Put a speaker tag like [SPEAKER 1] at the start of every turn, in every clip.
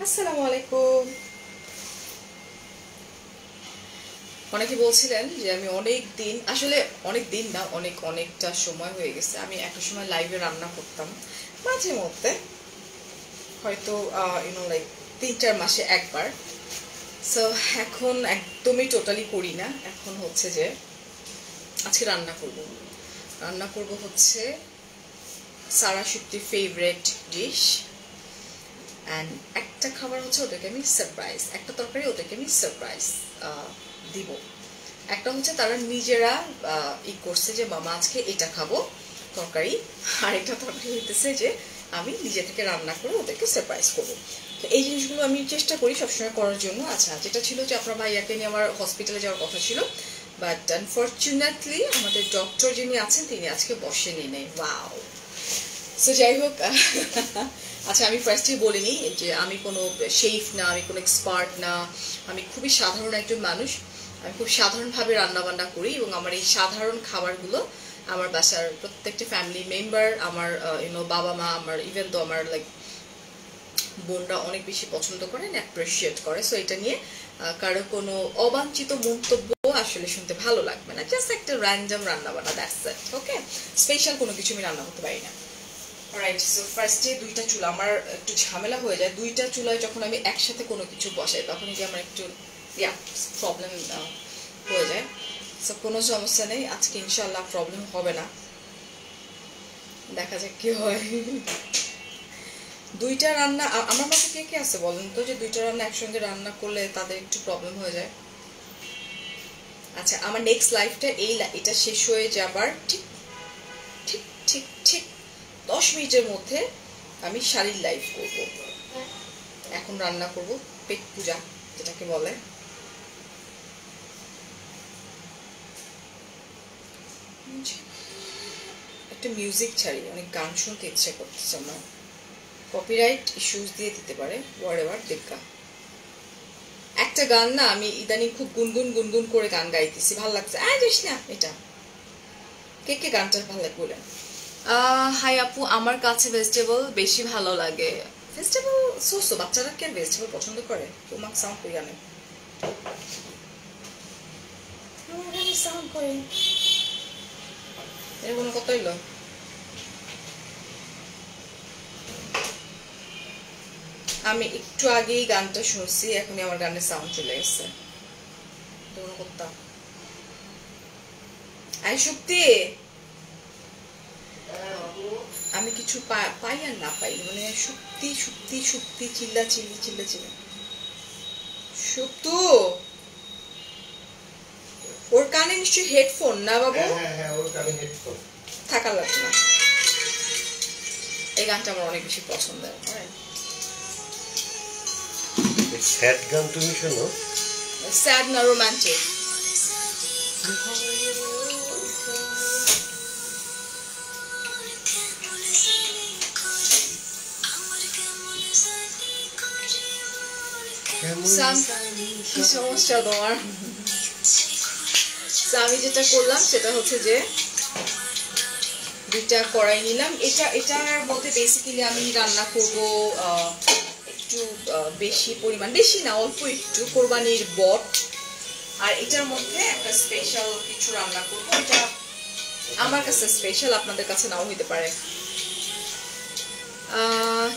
[SPEAKER 1] আসসালামু আলাইকুম। অনেকে বলছিলেন যে আমি অনেক দিন না অনেকটা সময় হয়ে গেছে আমি একটা সময় লাইভে রান্না করতাম মাঝে মধ্যে, হয়তো লাইক 3-4 মাসে একবার। সো এখন একদমই টোটালি করি না। এখন হচ্ছে যে আজকে রান্না করব হচ্ছে সারা সুপ্তির ফেভারিট ডিশ। অ্যান্ড একটা খাবার হচ্ছে ওটাকে আমি সারপ্রাইজ, একটা তরকারি ওটাকে আমি সারপ্রাইজ দিব। একটা হচ্ছে তারা নিজেরা করছে যে মামা আজকে এটা খাবো তরকারি, আর একটা তরকারি হইতেছে যে আমি নিজে থেকে রান্না করে ওদেরকে সারপ্রাইজ করবো। তো এই জিনিসগুলো আমি চেষ্টা করি সবসময় করার জন্য। আচ্ছা, যেটা ছিল যে আপনার ভাইয়াকে নিয়ে আমার হসপিটালে যাওয়ার কথা ছিল, বাট আনফর্চুনেটলি আমাদের ডক্টর যিনি আছেন তিনি আজকে বসেনি নেই। ওয়াও। সো যাই হোক, আচ্ছা আমি ফার্স্টেই বলিনি যে আমি কোনো শেফ না, আমি কোনো এক্সপার্ট না, আমি খুবই সাধারণ একজন মানুষ। আমি খুব সাধারণভাবে রান্নাবান্না করি এবং আমার এই সাধারণ খাবারগুলো আমার বাসার প্রত্যেকটা ফ্যামিলি মেম্বার, আমার বাবা মা, আমার ইভেন তো আমার লাইক বোনরা অনেক বেশি পছন্দ করেন, অ্যাপ্রিসিয়েট করে। সো এটা নিয়ে কারো কোনো অবাঞ্ছিত মন্তব্য আসলে শুনতে ভালো লাগবে না। জাস্ট একটা র্যান্ডম রান্নাবান্না, দ্যাটস ইট। ওকে, স্পেশাল কোনো কিছু আমি রান্না করতে পারি না। রাইট। সো ফার্স্টে দুইটা চুলা আমার একটু ঝামেলা হয়ে যায়। দুইটা চুলায় যখন আমি একসাথে কোনো কিছু বসাই তখন কি আমার একটু প্রবলেম হয়ে যায়। সো কোনো সমস্যা নেই, আজকে ইনশাল্লাহ প্রবলেম হবে না, দেখা যাক কি হয়। দুইটা রান্না আমার মতো কে কে আছে বলেন তো, যে দুইটা রান্না একসঙ্গে রান্না করলে তাদের একটু প্রবলেম হয়ে যায়? আচ্ছা, আমার নেক্সট লাইফটা এটা শেষ হয়ে যাবার ঠিক ঠিক ঠিক ঠিক 10 মিনিটের মধ্যে আমি শাড়ির লাইভ করব। এখন রান্না করব পেট পূজা যেটাকে বলে। একটা মিউজিক ছাড়ি, অনেক গান শুনতে ইচ্ছে করতেছে আমার। কপিরাইট ইস্যুস দিয়ে দিতে পারে, হোয়াটএভার। দেখা একটা গান না আমি ইদানিং খুব গুনগুন করে গান গাইতেছি, ভালো লাগছে। যাস না, এটা কে কে গানটা ভালো লাগে বলেন। হাই আপু, আমার কাছে ভেজিটেবল বেশি ভালো লাগে। ভেজিটেবল সোস, বাচ্চারা কি আর ভেজিটেবল পছন্দ করে? তোমার সাউন্ড করি আনে, সাউন্ড করে এর কোনো কথা হইল? আমি একটু আগেই গানটা শুনছি, এখনই আমার গানের সাউন্ড চলে গেছে। কোনো কথা আই শক্তি, আমি কিছু পাই আর না পাই, মানে শক্তি শক্তি শক্তি, চিল্লা চিল্লি শক্তু। ওর কানে নিশ্চয়ই হেডফোন না বাবু?
[SPEAKER 2] হ্যাঁ, ওর কানে হেডফোন
[SPEAKER 1] থাকা লাগবে না। এই গানটা আমার অনেক বেশি পছন্দের।
[SPEAKER 2] স্যাড গান তুমি শোনো?
[SPEAKER 1] স্যাড না রোমান্টিক? কি সমস্যা তোমার? আমি যেটা করলাম সেটা হচ্ছে যে দুইটা কড়াই নিলাম। এটার মধ্যে বেসিক্যালি আমি রান্না করব একটু বেশি পরিমাণ, বেশি না অল্প একটু, কোরবানির বট। আর এটার মধ্যে একটা স্পেশাল কিছু রান্না করব, এটা আমার কাছে স্পেশাল, আপনাদের কাছে নাও হইতে পারে।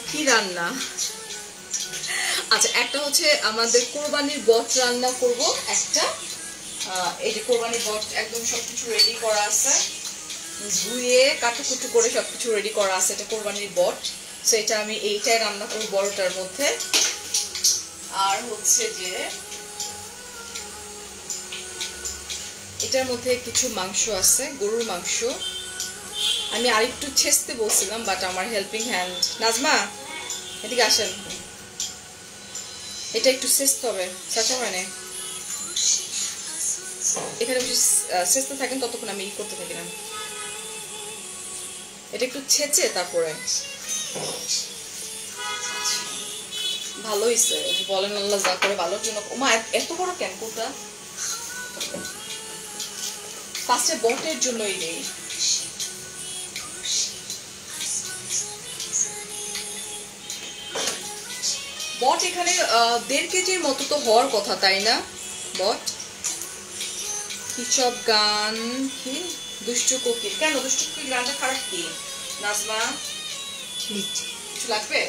[SPEAKER 1] কি রান্না? আচ্ছা, একটা হচ্ছে আমাদের কোরবানির বট রান্না করব একটা। এই যে কোরবানির বট একদম সবকিছু রেডি করা আছে, ধুয়ে কাটুকুটু করে সবকিছু রেডি করা আছে, এটা কোরবানির বট। সো এটা আমি এইটাই রান্না করব বড়টার মধ্যে। আর হচ্ছে যে এটার মধ্যে কিছু মাংস আছে, গরুর মাংস। আমি আরেকটু ছেঁচতে বলছিলাম, বাট আমার হেল্পিং হ্যান্ড নাজমা এদিকে আসেন, এটা একটু ছেঁচতে হবে। চাচা হয় না এখানে, ছেঁচতে থাকেন ততক্ষণ আমি করতে থাকি না। এটা একটু ছেঁচে তারপরে ভালো হয়েছে বলেন, আল্লাহ যা করে ভালোর জন্য। মা এত বড় কেন কোটা? ফার্স্টে বটের জন্যই নেই। বট এখানে 1.5 কেজির মতো তো হওয়ার কথা, তাই না? বট কি সব গান, কি দুষ্টু কোকিল। কেন দুষ্টু কোকিল গানটা খারাপ কি নাজমা? কিছু লাগবে?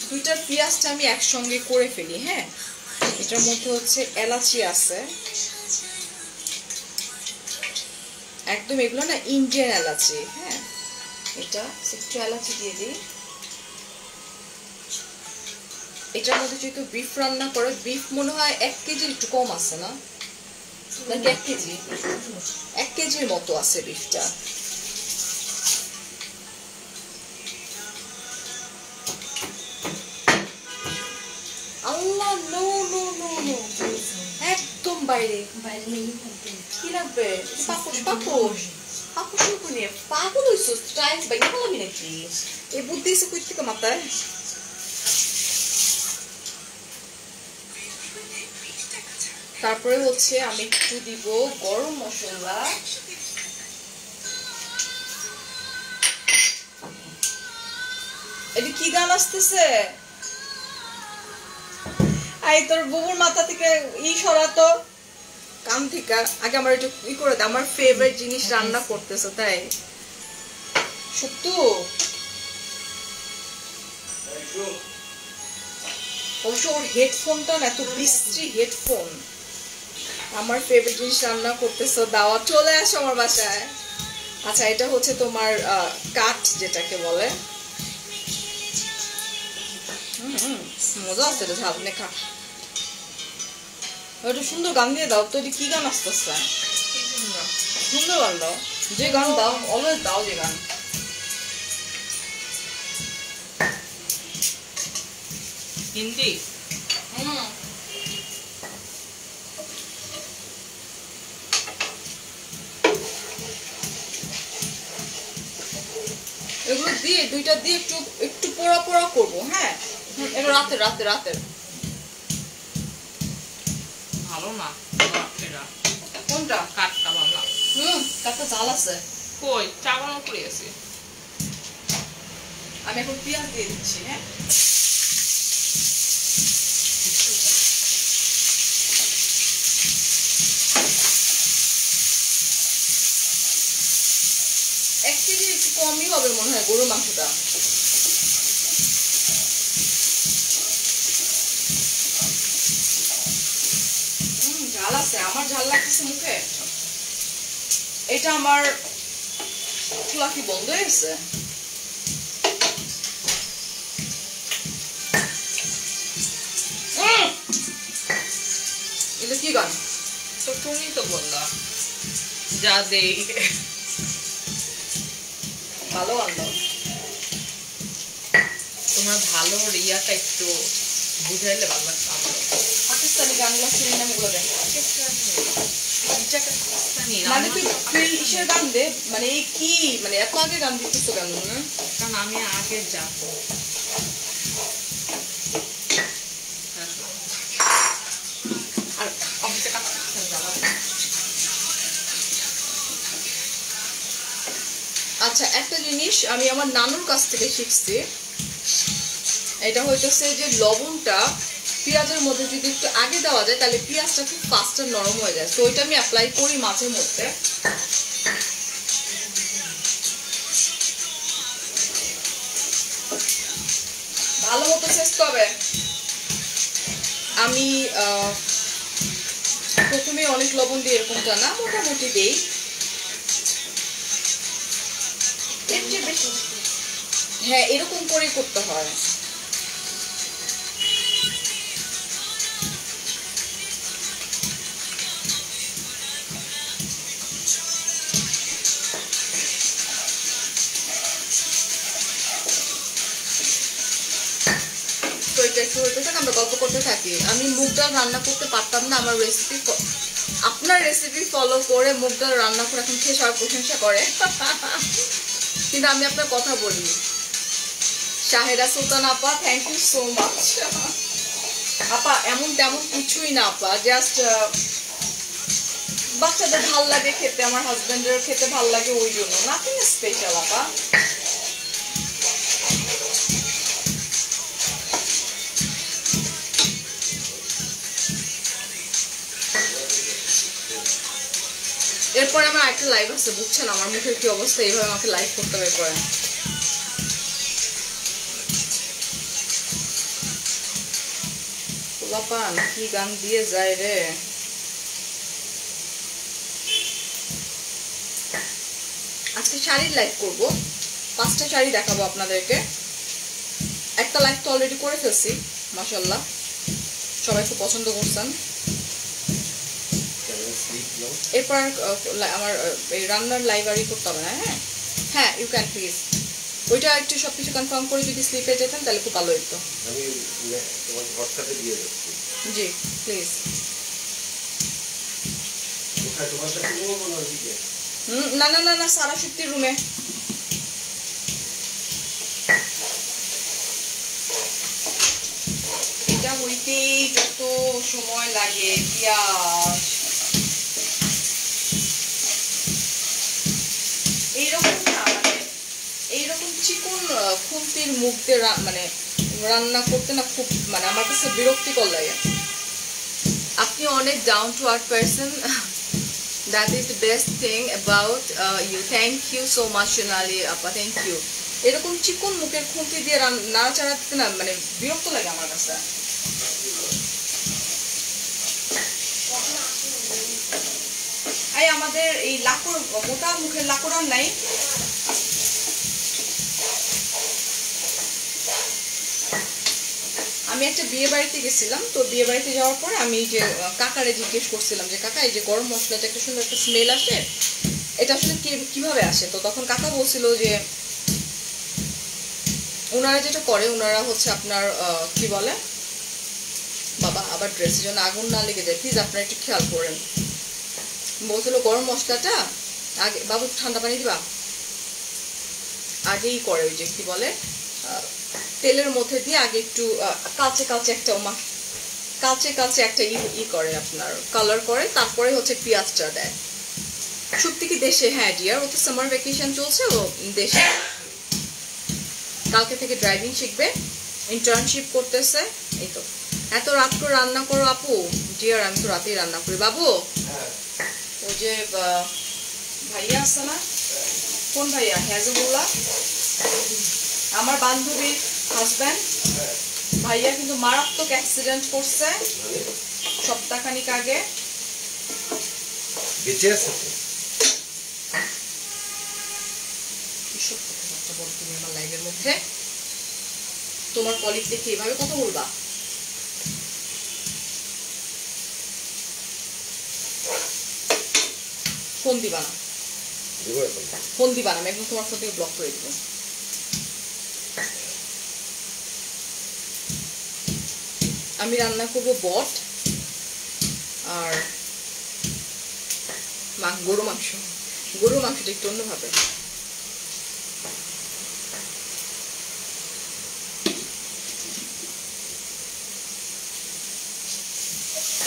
[SPEAKER 1] দুইটা পেঁয়াজটা আমি একসঙ্গে করে ফেলি। হ্যাঁ, এটার মধ্যে হচ্ছে এলাচি আছে, একদম এগুলো না ইন্ডিয়ান এলাচি। হ্যাঁ, এটা একটু এলাচি দিয়ে দিই। এটার মধ্যে যেহেতু বিফ রান্না করে, বিফ মনে হয় 1 কেজির একটু কম আছে না, নাকি 1 কেজি? 1 কেজির মতো আছে বিফটা। আল্লাহ, নো নো নো নো, একদম বাইরে। কি লাগবে? পাপোশ পাপোশ পাপোশের উপর নিয়ে পাগল হইছো? টাইলস বাইরে ফেলাবি নাকি? এই বুদ্ধি এসে কই থেকে মাথায়? তারপরে হচ্ছে আমি একটু দিব গরম মশলা। এটা কি গান আসতেছে? আই তোর বুবুর মাথা থেকে সরাতো, কান থেকে। আগে আমার একটু করে দে, আমার ফেভারিট জিনিস রান্না করতেছো তাই। সত্য অবশ্য ওর হেডফোনটা না এত বিশ্রী হেডফোন। আমার ফেভারিট জিনিস রান্না করতেছো, দাওয়াত চলে আসো আমার বাসায়। আচ্ছা, এটা হচ্ছে তোমার কাঠ যেটাকে বলে। মজা আছে এটা, ঝাল নে খা। একটা সুন্দর গান দিয়ে দাও তো। এটা কি গান আসতেছে? সুন্দর গান দাও, যে গান দাও অলওয়েজ দাও, যে গান।
[SPEAKER 3] হিন্দি?
[SPEAKER 1] এগুলো দিয়ে দুইটা দিয়ে একটু একটু পোড়া পোড়া করবো। হ্যাঁ, এটা রাতের রাতের রাতের।
[SPEAKER 3] ভালো না এটা।
[SPEAKER 1] কোনটা?
[SPEAKER 3] কাঠটা ভালো না।
[SPEAKER 1] কাঠটা জাল আছে।
[SPEAKER 3] কই চাবানো করে আছে।
[SPEAKER 1] আমি এখন পেঁয়াজ দিয়ে দিচ্ছি। হ্যাঁ, এক কেজি একটু কমই হবে মনে হয় গরুর মাংসটা। ঝাল আছে, আমার ঝাল লাগতেছে মুখে। এটা আমার চুলা কি বন্ধ হয়ে গেছে? এটা কি গান?
[SPEAKER 3] তো তুমি তো বললা যা দেই।
[SPEAKER 1] ভালো গান দাও।
[SPEAKER 3] তোমার ভালো রিয়াটা একটু বুঝাইলে ভালো লাগতো আমারও।
[SPEAKER 1] পাকিস্তানি গানগুলো সিনেমাগুলো দেখো। মানে তুই কিসের গান দে? মানে এই কি, মানে এত আগে গান দিতেছো কেন?
[SPEAKER 3] কারণ আমি আগে যাবো।
[SPEAKER 1] আর অফিসে কাজ যাবো। আচ্ছা, একটা জিনিস আমি আমার নানুর কাছ থেকে শিখছি। এটা হইতেছে যে লবণটা পেঁয়াজের মধ্যে যদি একটু আগে দেওয়া যায় তাহলে পেঁয়াজটা খুব ফাস্টার নরম হয়ে যায়। তো ওইটা আমি অ্যাপ্লাই করি মাঝে মধ্যে। ভালো মতো চেষ্টা হবে। আমি প্রথমে অনেক লবণ দিয়ে এরকমটা না, মোটামুটি দেই। হ্যাঁ, এরকম করেই করতে হয়। আমরা গল্প করতে থাকি। আমি মুগ ডাল রান্না করতে পারতাম না, আমার রেসিপি আপনার রেসিপি ফলো করে মুগ ডাল রান্না করে এখন খেয়ে সবাই প্রশংসা করে। কিন্তু আমি আপনার কথা বলি, শাহেরা সুলতান আপা, থ্যাংক ইউ সো মাচ। আপা এমন তেমন কিছুই না আপা, জাস্ট বাহ বাচ্চাদের ভাল লাগে খেতে, আমার হাজবেন্ডের খেতে ভাল লাগে, ওই জন্য নাথিং স্পেশাল আপা। এরপরে আমার একটা লাইভ আছে, বুঝছেন আমার মুখের কি অবস্থা, এইভাবে আমাকে লাইভ করতে হবে পরে। পোলাপান কি গান দিয়ে যায় রে। আজকে শাড়ির লাইভ করব, 5টা শাড়ি দেখাবো আপনাদেরকে। একটা লাইভ তো অলরেডি করে ফেলছি, মাশাআল্লাহ সবাই খুব পছন্দ করছেন। এরপর আমার এই রান্নার লাইব্রেরি করতে হবে না। হ্যাঁ হ্যাঁ, ইউ ক্যান প্লিজ। ওইটা একটু সবকিছু কনফার্ম করে যদি স্লিপে যেতেন তাহলে খুব ভালো হতো।
[SPEAKER 2] আমি তোমার হোয়াটসঅ্যাপে দিয়ে যাচ্ছি।
[SPEAKER 1] জি প্লিজ।
[SPEAKER 2] কোথায় তোমার সাথে কোনো মনে হয় কি?
[SPEAKER 1] না না না না, সারা শক্তির রুমে। এটা হইতেই যত সময় লাগে, পেঁয়াজ এইরকম না, মানে এইরকম চিকন খুন্তির মুখ দিয়ে মানে রান্না করতে না খুব, মানে আমার কাছে বিরক্তিকর লাগে। আপনি অনেক down to earth person, that is the best thing about you. Thank you so much Sonali আপা, থ্যাংক ইউ। এরকম চিকন মুখের খুন্তি দিয়ে নাড়াচাড়া দিতে না মানে বিরক্ত লাগে আমার কাছে। এই আমাদের এই লাকড় মোটা মুখের লাকড় আর নাই। আমি একটা বিয়ে বাড়িতে গেছিলাম, তো বিয়ে বাড়িতে যাওয়ার পরে আমি যে কাকারে জিজ্ঞেস করছিলাম যে কাকা এই যে গরম মশলাতে একটা সুন্দর একটা স্মেল আসে, এটা আসলে কিভাবে আসে। তো তখন কাকা বলছিল যে ওনারা যেটা করে, ওনারা হচ্ছে আপনার কি বলে বাবা, আবার ড্রেসের জন্য আগুন না লেগে যায়, প্লিজ আপনারা একটু খেয়াল করেন। বলছিল গরম মশলাটা আগে, বাবু ঠান্ডা পানি দিবা, আগেই করে ওই যে কি বলে তেলের মধ্যে দিয়ে আগে একটু কালচে কালচে একটা কালচে কালচে একটা ই করে আপনার কালার করে, তারপরে হচ্ছে পেঁয়াজটা দেয়। সত্যি কি দেশে? হ্যাঁ ডিয়ার, ও তো সামার ভ্যাকেশন চলছে, ও দেশে কালকে থেকে ড্রাইভিং শিখবে, ইন্টার্নশিপ করতেছে। এই তো এত রাত করে রান্না করো আপু? ডিয়ার আমি তো রাতেই রান্না করি। বাবু ওই যে ভাইয়া আছে না, কোন ভাইয়া? হেজবুল্লাহ, আমার বান্ধবীর হাজব্যান্ড। ভাইয়া কিন্তু মারাত্মক অ্যাক্সিডেন্ট করছে সপ্তাহখানিক আগে।
[SPEAKER 2] বেঁচে আছে তো?
[SPEAKER 1] কিসব কথাবার্তা বল তুমি আমার লাইভের মধ্যে? তোমার কলিগ দেখে এভাবে কথা বলবা? ফোন দিবা না, ফোন দিবা না, আমি একদম তোমার ফোন থেকে ব্লক করে দিব। আমি রান্না করবো বট আর গরু মাংস। গরুর মাংসটা একটু অন্যভাবে।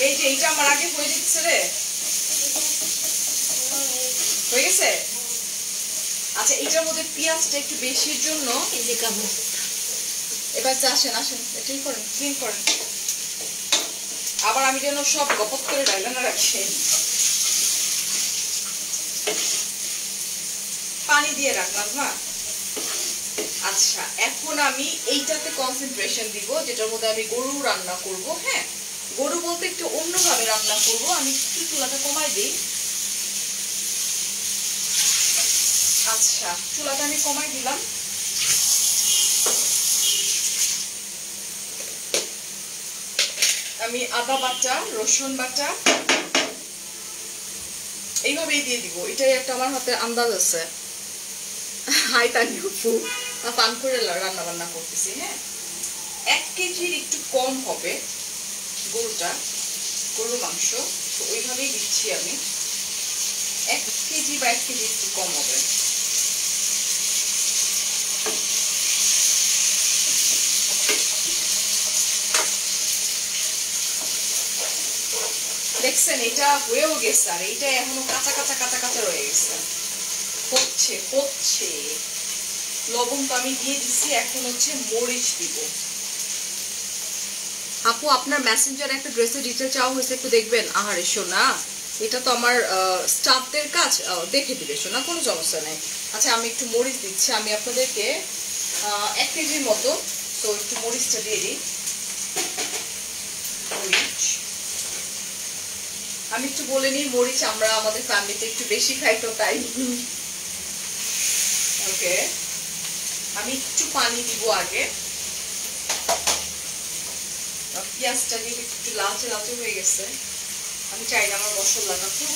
[SPEAKER 1] এই যে এইটা আমার আগে হয়ে দিচ্ছে রে, হয়ে গেছে। আচ্ছা এটার মধ্যে পেঁয়াজটা একটু বেশির জন্য এই যে কাবু, এবার আসেন আসেন এটাই করেন, ক্লিন করেন। আবার আমি যেন সব গপত করে ডাইলা না রাখি, পানি দিয়ে রাখলাম না। আচ্ছা এখন আমি এইটাতে কনসেন্ট্রেশন দিব, যেটার মধ্যে আমি গরু রান্না করব। হ্যাঁ গরু বলতে একটু অন্যভাবে রান্না করব। আমি একটু চুলাটা কমাই দিই। আচ্ছা চুলাটা আমি কমাই দিলাম। আমি আদা বাটা, রসুন বাটা এইভাবেই দিয়ে দিব। এটাই একটা আমার হাতে আন্দাজ আছে। হাই তানি আপু, পান করে রান্না বান্না করতেছি। হ্যাঁ 1 কেজির একটু কম হবে গরুটা, গরুর মাংস, তো ওইভাবেই দিচ্ছি আমি। 1 কেজি বা 1 কেজি একটু কম হবে। দেখছেন এটা হয়েও গেছে, আর এইটা এখনো কাঁচা কাঁচা কাঁচা কাঁচা রয়ে গেছে। হচ্ছে হচ্ছে লবণ তো আমি দিয়ে দিচ্ছি, এখন হচ্ছে মরিচ দিব। আপু আপনার মেসেঞ্জারে একটা ড্রেসের ডিটেল চাওয়া হয়েছে, একটু দেখবেন। আহারে সোনা, এটা তো আমার স্টাফদের কাজ, দেখে দিবে সোনা, কোনো সমস্যা নেই। আচ্ছা আমি একটু মরিচ দিচ্ছি, আমি আপনাদেরকে 1 কেজির মতো, তো একটু মরিচটা দিয়ে দিই। মরিচ আমি একটু বলে নিই, মরিচ আমরা আমাদের ফ্যামিলিতে একটু বেশি খাই, তো তাই। ওকে, আমি একটু পানি দিব আগে। পেঁয়াজটা দিয়ে একটু লালচে লালচে হয়ে গেছে, আমি চাই না আমার মশলাটা খুব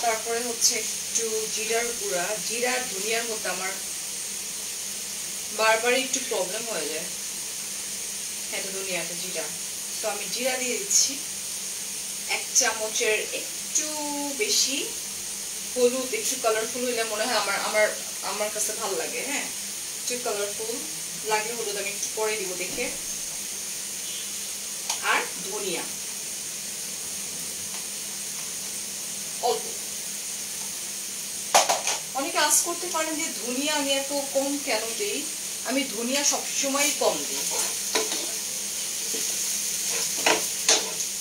[SPEAKER 1] তারপরে হচ্ছে একটু জিরার গুঁড়া। জিরা আর ধনিয়ার মধ্যে আমার বারবার একটু প্রবলেম হয়ে যায়। হ্যাঁ, ধনিয়াটা জিরা, তো আমি জিরা দিয়ে দিচ্ছি 1 চামচের একটু বেশি। হলুদ একটু কালারফুল হলে মনে হয় আমার কাছে ভালো লাগে। হ্যাঁ, একটু কালারফুল লাগে, হলুদ আমি একটু পরে দিব দেখে। আর ধনিয়া অল্প। অনেকে আজ করতে পারেন যে ধনিয়া আমি এত কম কেন দিই, আমি ধনিয়া সবসময় কম দিই।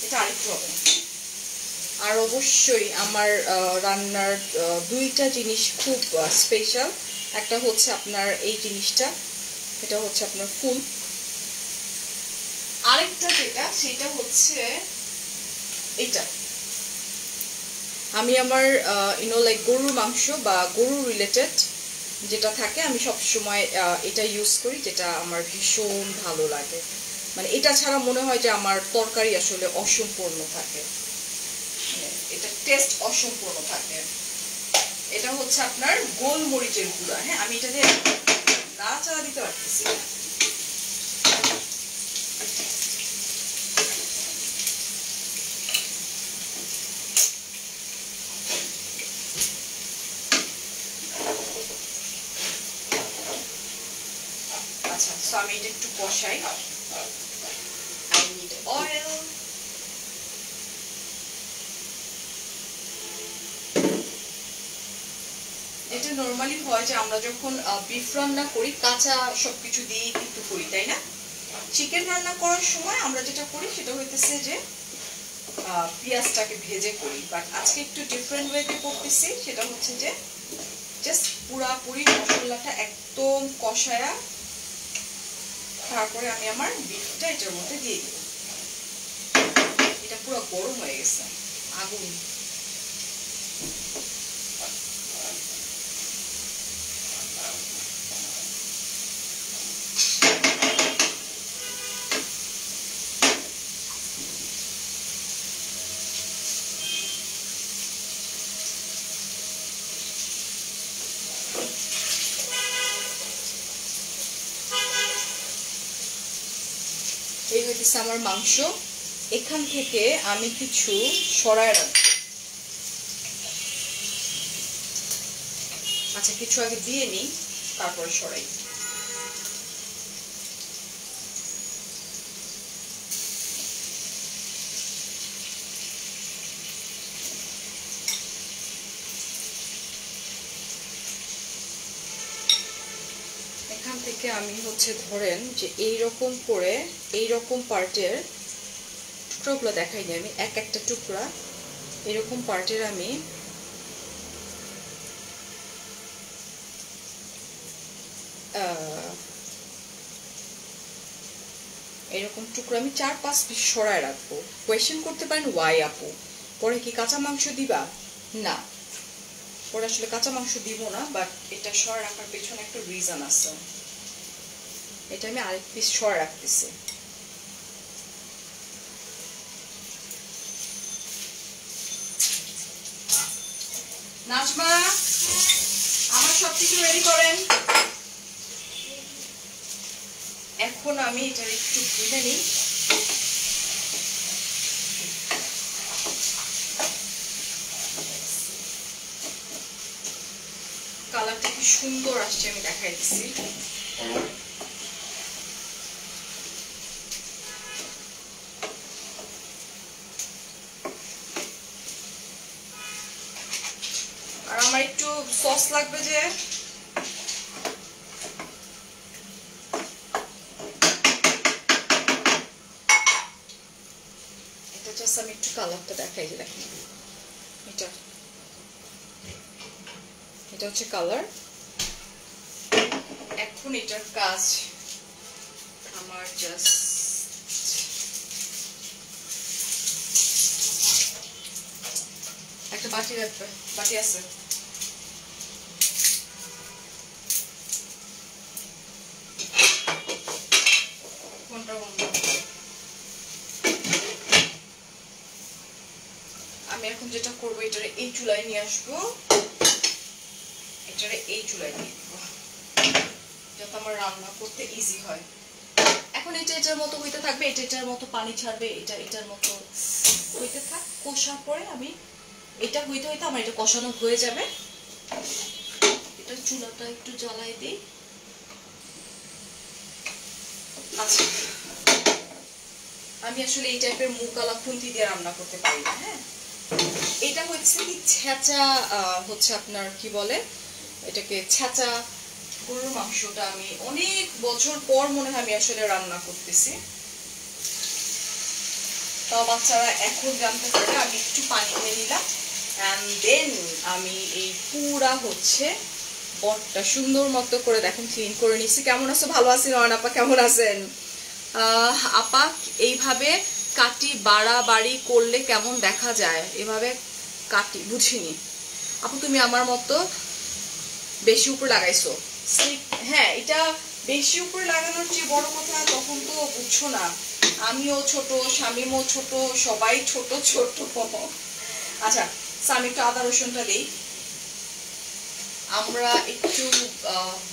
[SPEAKER 1] এটা আরেকটু হবে। আর অবশ্যই আমার রান্নার 2টা জিনিস খুব স্পেশাল। একটা হচ্ছে আপনার এই জিনিসটা, এটা হচ্ছে আপনার ফুল। আরেকটা যেটা, সেটা হচ্ছে এটা। আমি আমার লাইক গরুর মাংস বা গরু রিলেটেড যেটা থাকে, আমি সবসময় এটা ইউজ করি, যেটা আমার ভীষণ ভালো লাগে। মানে এটা ছাড়া মনে হয় যে আমার তরকারি আসলে অসম্পূর্ণ থাকে, এটা টেস্ট অসম্পূর্ণ থাকে। এটা হচ্ছে আপনার গোলমরিচের গুঁড়া। হ্যাঁ, আমি এটা দিয়ে নাড়াচাড়া দিতে পারতেছি না। আচ্ছা, সো আমি এটা একটু কষাই। I need oil. এটা নরমালি হয় যে আমরা যখন বিফ রান্না করি কাঁচা সবকিছু দিয়ে কিন্তু করি, তাই না? চিকেন রান্না করার সময় আমরা যেটা করি সেটা হইতেছে যে পেঁয়াজটাকে ভেজে করি, বাট আজকে একটু ডিফারেন্ট ওয়েতে করতেছি। সেটা হচ্ছে যে জাস্ট পুরাপুরি মশলাটা একদম কষায়া তারপরে আমি আমার বিফটা এটার মধ্যে দিয়ে দিব। এটা পুরো গরম হয়ে গেছে, আগুন। এই হইতেছে আমার মাংস। এখান থেকে আমি কিছু সরায় রাখবো। আচ্ছা, কিছু আগে দিয়ে নিই, তারপরে সরাই। এখান থেকে আমি হচ্ছে ধরেন যে এইরকম করে এইরকম পার্টের টুকরোগুলো দেখাইনি আমি, একটা টুকরা এরকম পার্টের আমি এরকম টুকরো আমি 4-5 পিস সরায় রাখবো। কোয়েশ্চেন করতে পারেন ওয়াই আপু, পরে কি কাঁচা মাংস দিবা? না, পরে আসলে কাঁচা মাংস দিব না, বাট এটা সরায় রাখার পেছনে একটা রিজন আছে। এটা আমি আরেক পিস সরায় রাখতেছি। নাজমা, আমার সবকিছু রেডি করেন। এখন আমি এটা একটু ভেজে নিই। সুন্দর আসছে আমি দেখাই দিচ্ছি। আর আমার একটু সস লাগবে যে, এটা জাস্ট আমি একটু কালারটা দেখাই যে দেখেন, এটা হচ্ছে কালার। এখন এটার কাজ আমার জাস্ট একটা বাটি রাখবে, বাটি আছে, কোনটা বন্ধ? আমি এখন যেটা করবো, এটারে এই চুলায় নিয়ে আসবো, এটারে এই চুলায় নিয়ে দিব, যাতে আমার রান্না করতে ইজি হয়। এখন এটা এটার মতো হইতে থাকবে, এটা এটার মতো পানি ছাড়বে, এটা এটার মতো হইতে থাক। কষার পরে আমি এটা হইতে হইতে আমার এটা কষানো হয়ে যাবে। এটা চুলাটা একটু জ্বালাই দিই। আচ্ছা, আমি আসলে এই টাইপের মুকালা খুন্তি দিয়ে রান্না করতে পারি না। হ্যাঁ, এটা হচ্ছে কি ছেঁচা, হচ্ছে আপনার কি বলে এটাকে, ছেঁচা গরুর মাংসটা আমি অনেক বছর পর মনে হয় আমি আসলে রান্না করতেছি। তাও বাচ্চারা এখন জানতে পারলে আমি একটু পানি দিয়ে দিলাম, অ্যান্ড দেন আমি এই পুরা হচ্ছে বটটা সুন্দর মতো করে দেখেন ক্লিন করে নিচ্ছি। কেমন আছো? ভালো আছি নয়ন আপা, কেমন আছেন? আপা এইভাবে কাটি বাড়াবাড়ি করলে কেমন দেখা যায়? এভাবে কাটি বুঝিনি আপু, তুমি আমার মতো বেশি উপর লাগাইছো। হ্যাঁ, এটা বেশি উপরে লাগানোর চেয়ে বড় কথা, তখন তো বুঝছো না, আমিও ছোট, স্বামীও ছোট, সবাই ছোট ছোট। আচ্ছা, আমি একটু আদা রসুনটা দিই। আমরা একটু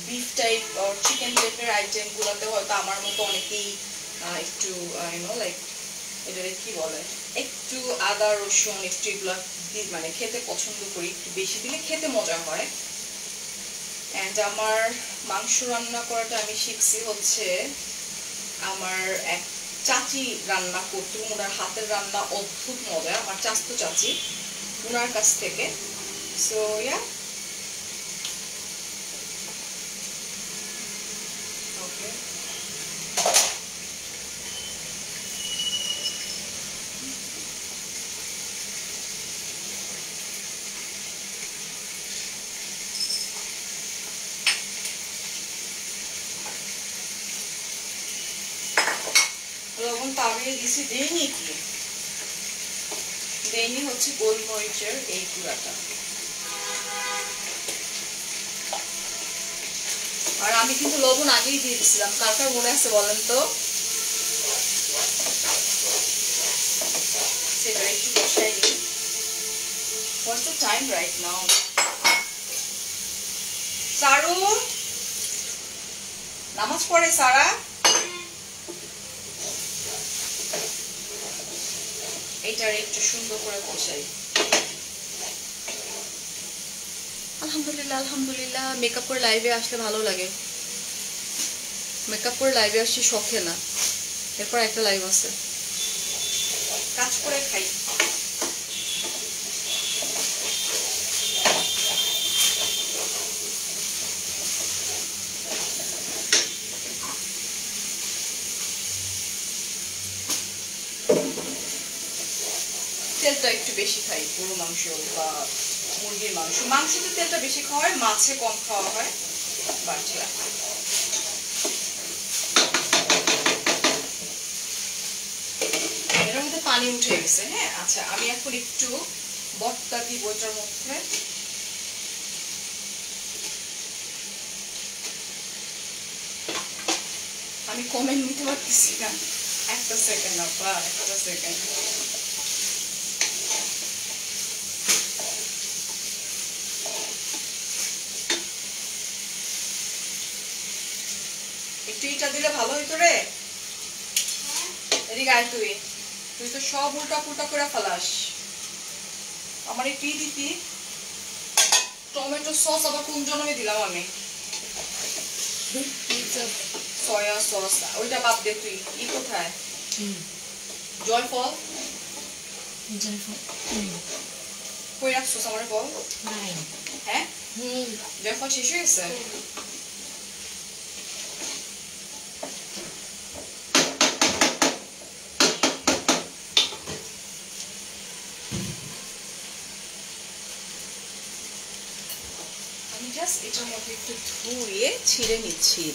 [SPEAKER 1] বিফ টাইপ চিকেন টাইপের আইটেম গুলোতে হয়তো আমার মতো অনেকেই একটু লাইক এটাকে কি বলে, একটু আদা রসুন একটু এগুলো মানে খেতে পছন্দ করি, একটু বেশি দিলে খেতে মজা হয়। অ্যান্ড আমার মাংস রান্না করাটা আমি শিখছি হচ্ছে আমার এক চাচি রান্না করতো, ওনার হাতের রান্না অদ্ভুত মজা, আমার চাচতো চাচি, ওনার কাছ থেকে। সো ইয়া, ওকে, লবণ পাউডার দিছি, দেইনি কি দেইনি হচ্ছে গোলমরিচের এই গুঁড়াটা। আর আমি কিন্তু লবণ আগেই দিয়ে দিয়েছিলাম, কার কার মনে আছে বলেন তো? সেটা একটু বসাই নিই। What's the time right now? Saroo নামাজ পড়ে, সারা এটার একটু সুন্দর করে বসাই। আলহামদুলিল্লাহ আলহামদুলিল্লাহ, মেকআপ করে লাইভে আসলে ভালো লাগে। মেকআপ করে লাইভে আসছি শখে না, এরপর একটা লাইভ আছে, কাজ করে খাই। তেলটা একটু বেশি খাই গরু মাংস বা মুরগির মাংস, মাংসতে তেলটা বেশি খাওয়া হয়, মাছে কম খাওয়া হয়। বাচ্চা এর মধ্যে পানি উঠে গেছে। হ্যাঁ, আচ্ছা, আমি এখন একটু বটটা দিব এটার মধ্যে। আমি কমেন্ট নিতে পারতেছি না, একটা সেকেন্ড আপা, একটা সেকেন্ড। একটু ইটা দিলে ভালো হইতো রে। এদিকে আয়, তুই তুই তো সব উল্টা পুল্টা করে ফেলাস। আমার একটু দিতি, টমেটো সস আবার কোন জন্মে দিলাম আমি? সয়া সস ওইটা বাদ দে তুই। ই কোথায়? জয়ফল কই রাখছিস আমার বল? হ্যাঁ জয়ফল শেষ হয়ে গেছে? আমি জাস্ট এটার মধ্যে একটু ধুয়ে ছিঁড়ে নিচ্ছি।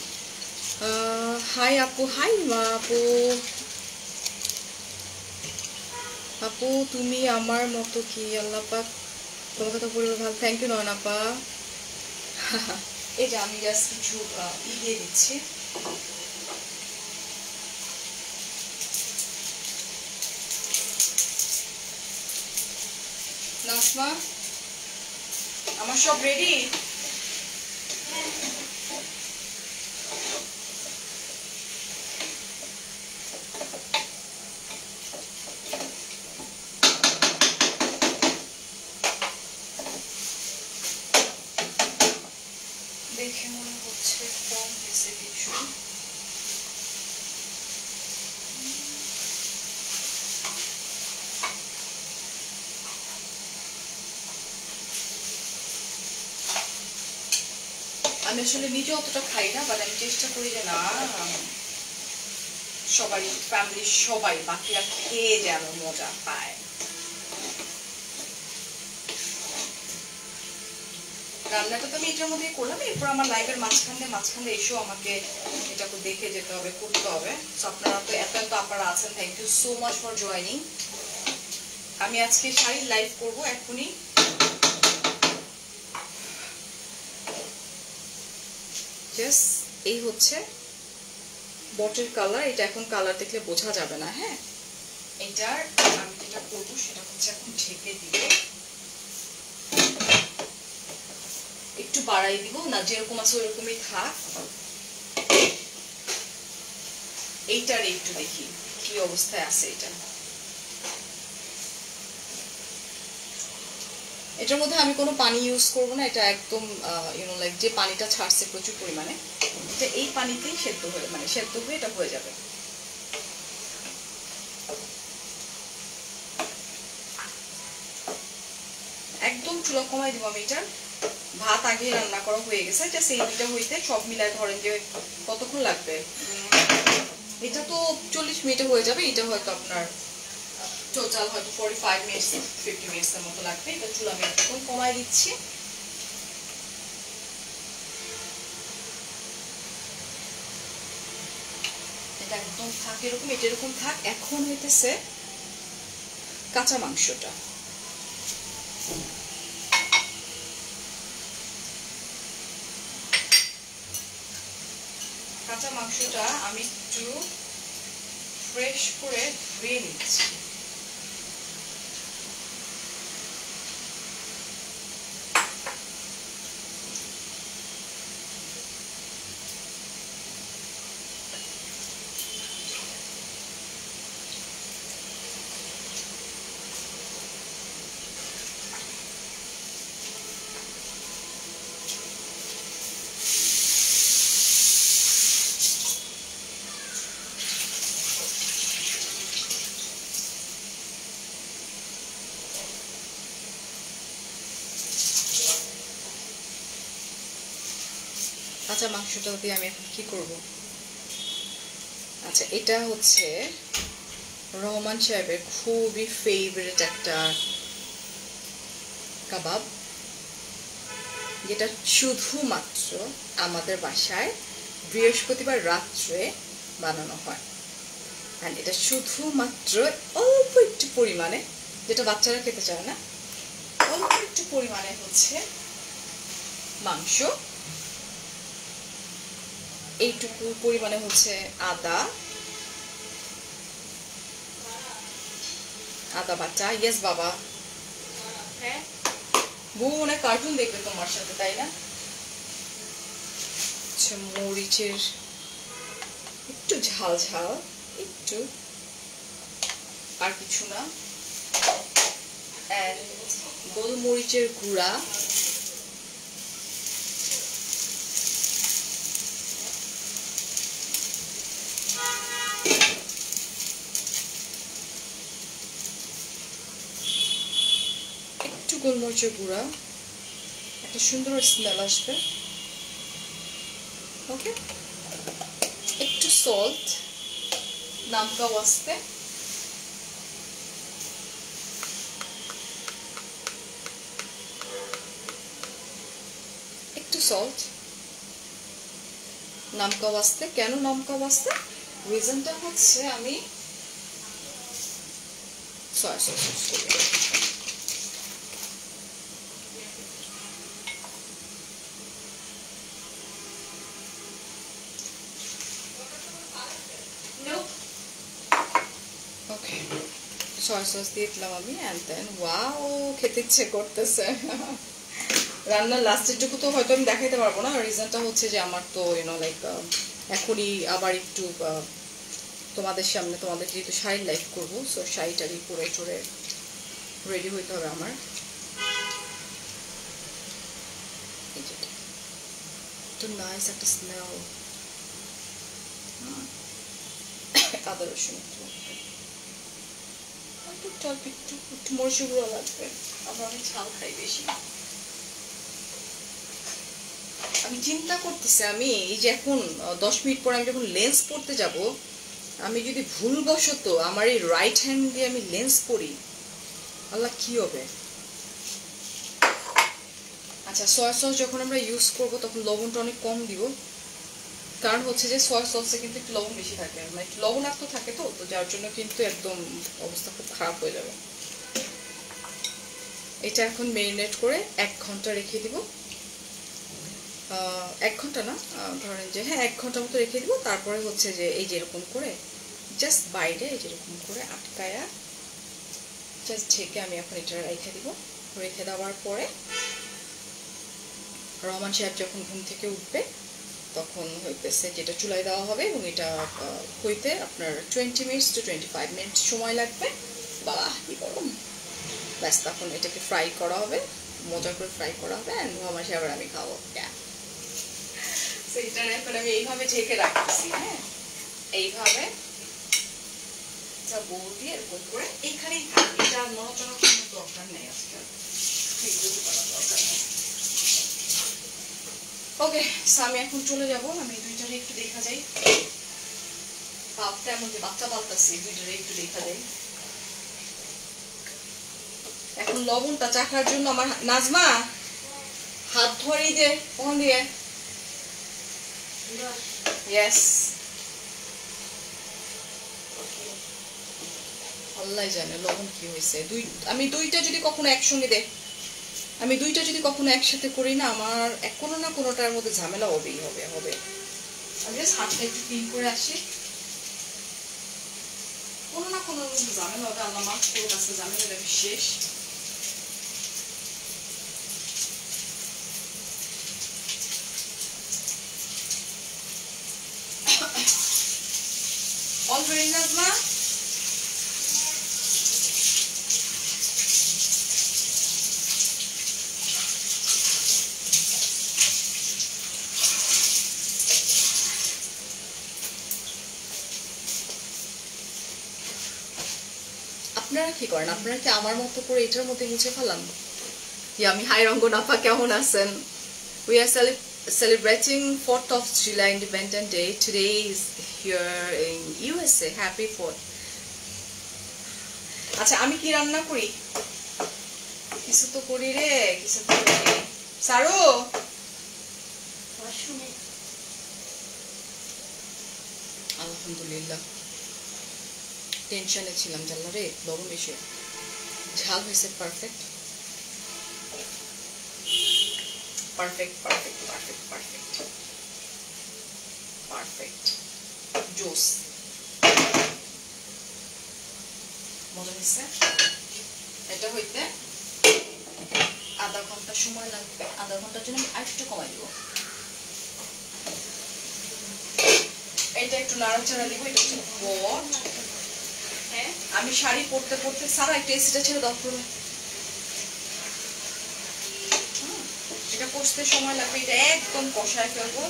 [SPEAKER 1] হাই আপু, হাই মা আপু। আপু তুমি আমার মতো কি? আল্লাহ পাক তোমাকে তো পরিবার ভালো। থ্যাংক ইউ নয়ন আপা। এই যে আমি জাস্ট কিছু দিয়ে দিচ্ছি। নাসমা আমার সব রেডি? দেখে মনে হচ্ছে কম হয়েছে কিছু। আমি আসলে নিজে অতটা খাই না, বাট আমি চেষ্টা করি যে না সবাই ফ্যামিলির সবাই বাকিরা খেয়ে যেন মজা পায়। রান্নাটা তো আমি এটার মধ্যে করলাম, এরপর আমার লাইভের মাঝখানে এসেও আমাকে এটাকে দেখে যেতে হবে, করতে হবে। সো আপনারা তো এত আপনারা আছেন, thank you so much for joining. আমি আজকে শাড়ির লাইভ করবো এখনই। জাস্ট এই হচ্ছে বটের কালার। এটা এখন কালার দেখলে বোঝা যাবে না। হ্যাঁ, এটার আমি যেটা করবো সেটা হচ্ছে এখন ঢেকে দিব, একটু বাড়াই দিব না, যেরকম আছে ওরকমই থাক। এইটার একটু দেখি কি অবস্থায় আছে এটা। এটার মধ্যে আমি কোনো পানি ইউজ করবো না, এটা একদম ইউনো লাইক যে পানিটা ছাড়ছে প্রচুর পরিমাণে, এটা এই পানিতেই সেদ্ধ হয়ে এটা হয়ে যাবে। একদম চুলা কমাই দিব আমি। এটার ভাত আগে রান্না করা হয়ে গেছে, জাস্ট এই দুইটা হইতে সব মিলায় ধরেন যে কতক্ষণ লাগবে। এটা তো 40 মিনিটে হয়ে যাবে। এটা হয়তো আপনার টোটাল হয়তো 45 মিনিটস 50 মিনিটসের মতো লাগবে। এটা চুলা আমি একদম কমাই দিচ্ছি। এটা একদম থাক এরকম, এটা এরকম থাক। এখন হইতেছে কাঁচা মাংসটা। কাঁচা মাংসটা আমি একটু ফ্রেশ করে ধুয়ে নিচ্ছি। কাঁচা মাংসটা দিয়ে আমি এখন কি করব? আচ্ছা, এটা হচ্ছে রহমান সাহেবের খুবই ফেভারিট একটা কাবাব, যেটা শুধুমাত্র আমাদের বাসায় বৃহস্পতিবার রাত্রে বানানো হয়। অ্যান্ড এটা শুধুমাত্র অল্প একটু পরিমাণে, যেটা বাচ্চারা খেতে চায় না, অল্প একটু পরিমাণে হচ্ছে মাংস, এইটুকু পরিমাণে হচ্ছে আদা বাটা। ইয়েস বাবা, হ্যাঁ বউ অনেক কার্টুন দেখবে তোমার সাথে, তাই না? আচ্ছা, মরিচের একটু ঝাল একটু, আর কিছু না। গোলমরিচের গুঁড়া গোলমরিচের গুঁড়া, একটা সুন্দর স্মেল আসবে। ওকে, একটু সল্ট নামকা ওয়াস্তে, একটু সল্ট নামকা ওয়াস্তে। কেন নামকা ওয়াস্তে? রিজনটা হচ্ছে আমি সয়া সস ইউজ করি। ওকে, সয়া সস দিয়ে দিলাম আমি, অ্যান্ড দেন ওয়াও খেতে ইচ্ছে করতেছে। রান্নার লাস্টের টুকু তো হয়তো আমি দেখাইতে পারবো না, রিজনটা হচ্ছে যে আমার তো লাইক এখনই আবার একটু তোমাদের সামনে তোমাদেরকে যেহেতু শাড়ির লাইভ করবো, সো শাড়িটারি পরে টরে রেডি হইতে হবে আমার। একটু নাইস একটা স্মেল, আদা রসুন একটু মরিচের গুঁড়ো লাগবে, আবার আমি ঝাল খাই বেশি। আমি চিন্তা করতেছি আমি এই যে এখন 10 মিনিট পরে আমি যখন লেন্স পরতে যাব, আমি যদি ভুলবশত আমার এই রাইট হ্যান্ড দিয়ে আমি লেন্স পরি, আল্লাহ কি হবে। আচ্ছা, সয়া সস যখন আমরা ইউজ করব তখন লবণটা অনেক কম দিব, কারণ হচ্ছে যে সয়া সসে কিন্তু একটু লবণ বেশি থাকে, মানে একটু লবণাক্ত থাকে, তো যার জন্য কিন্তু একদম অবস্থা খুব খারাপ হয়ে যাবে। এটা এখন মেরিনেট করে 1 ঘন্টা রেখে দিব। 1 ঘন্টা না, ধরেন যে হ্যাঁ 1 ঘন্টা মতো রেখে দিব। তারপরে হচ্ছে যে এই যেরকম করে জাস্ট বাইরে যেরকম করে আটকায়া জাস্ট ঢেকে আমি এখন এটা রেখে দিব। রেখে দেওয়ার পরে রহমান সাহেব যখন ঘুম থেকে উঠবে তখন হইতেছে যেটা চুলায় দেওয়া হবে, এবং এটা হইতে আপনার 20 মিনিটস টু 25 মিনিট সময় লাগবে। বাহ কি গরম! ব্যাস, তখন এটাকে ফ্রাই করা হবে, মজা করে ফ্রাই করা হবে, অ্যান্ড রহমান সাহেব আর আমি খাবো। এটা এখন আমি এইভাবে ঢেকে রাখতেছি। হ্যাঁ, এইভাবে বউ দিয়ে এরকম করে এইখানেই থাকবে, এটা নড়াচড়া কোনো দরকার নেই আজকাল, দরকার নেই। ওকে, আমি এখন চলে যাব। আমি দুইটারে একটু দেখা যাই, বাপটা এমন যে বাচ্চা পাল্টাচ্ছি, দুইটারে একটু দেখা যাই। এখন লবণটা চাখার জন্য আমার নাজমা হাত ধরেই দে ওখান দিয়ে। ইয়েস, আল্লাহ জানে লবণ কি হয়েছে। আমি দুইটা যদি কখনো একসঙ্গে আমি দুইটা যদি কখনো একসাথে করি না, আমার কোনো না কোনোটার মধ্যে ঝামেলা হবেই হবে। আমি জাস্ট হাতটা একটু ক্লিন করে আসি, কোনো না কোনো ঝামেলা হবে। আল্লাহ মাফ করুক, আজকে ঝামেলাটা শেষ। All ready, Nazma? আপনারা কি করেন? আপনারা কি আমার মতো করে এটার মধ্যে মুছে ফেলান? আমি হাই রঙ্গন আপা, কেমন আছেন? We are celebrating 4th of July Independence Day. Today is here in USA. Happy 4th. আচ্ছা, আমি কি রান্না করি? কিছু তো করি রে, কিছু তো করি। সারু, আলহামদুলিল্লাহ টেনশনে ছিলাম, জানলা রে লবণ বেশি, ঝাল হয়েছে perfect perfect perfect perfect perfect perfect জোস, মজা হয়েছে। এটা হইতে আধা ঘন্টা সময় লাগবে। আধা ঘন্টার জন্য আমি আরেকটু কমাই দিব। এটা একটু নাড়াচাড়া দিব। এটা হচ্ছে বট। হ্যাঁ, আমি শাড়ি পরতে পরতে সারা একটা এসিটা ছেড়ে দাও পুরো। এটা কষতে সময় লাগবে। এটা একদম কষায় ফেলবো।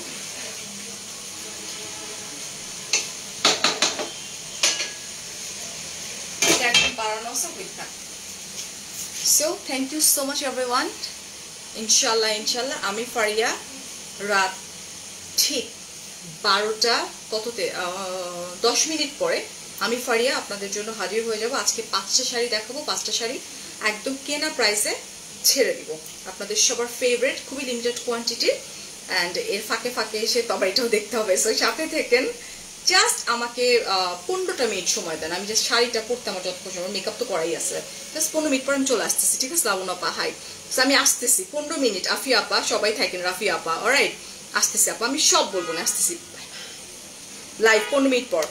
[SPEAKER 1] এটা একদম বাড়ানো আছে, হয়ে থাক। So thank you so much everyone. ইনশাল্লাহ ইনশাল্লাহ আমি ফারিয়া রাত ঠিক 12টা কততে 10 মিনিট পরে আমি ফারিয়া আপনাদের জন্য হাজির হয়ে যাব। আজকে 5টা শাড়ি দেখাবো, 5টা শাড়ি একদম কেনা প্রাইসে ছেড়ে দিব, আপনাদের সবার ফেভারিট, খুবই লিমিটেড কোয়ান্টিটি। অ্যান্ড এর ফাঁকে ফাঁকে এসে তবাইটাও দেখতে হবে, সো সাথে থাকেন। জাস্ট আমাকে 15টা মিনিট সময় দেন, আমি জাস্ট শাড়িটা পরতে আমার যতক্ষণ সময়, মেকআপ তো করাই আছে, জাস্ট 15 মিনিট পর আমি চলে আসতেছি, ঠিক আছে? লাবণ আপা হাই, আমি আসতেছি 15 মিনিট। আফিয়া আপা সবাই থাকেন, রাফিয়া আপা অলরাইট, আসতেছি আপা, আমি সব বলবো না, আসতেছি লাইভ 15 মিনিট পর।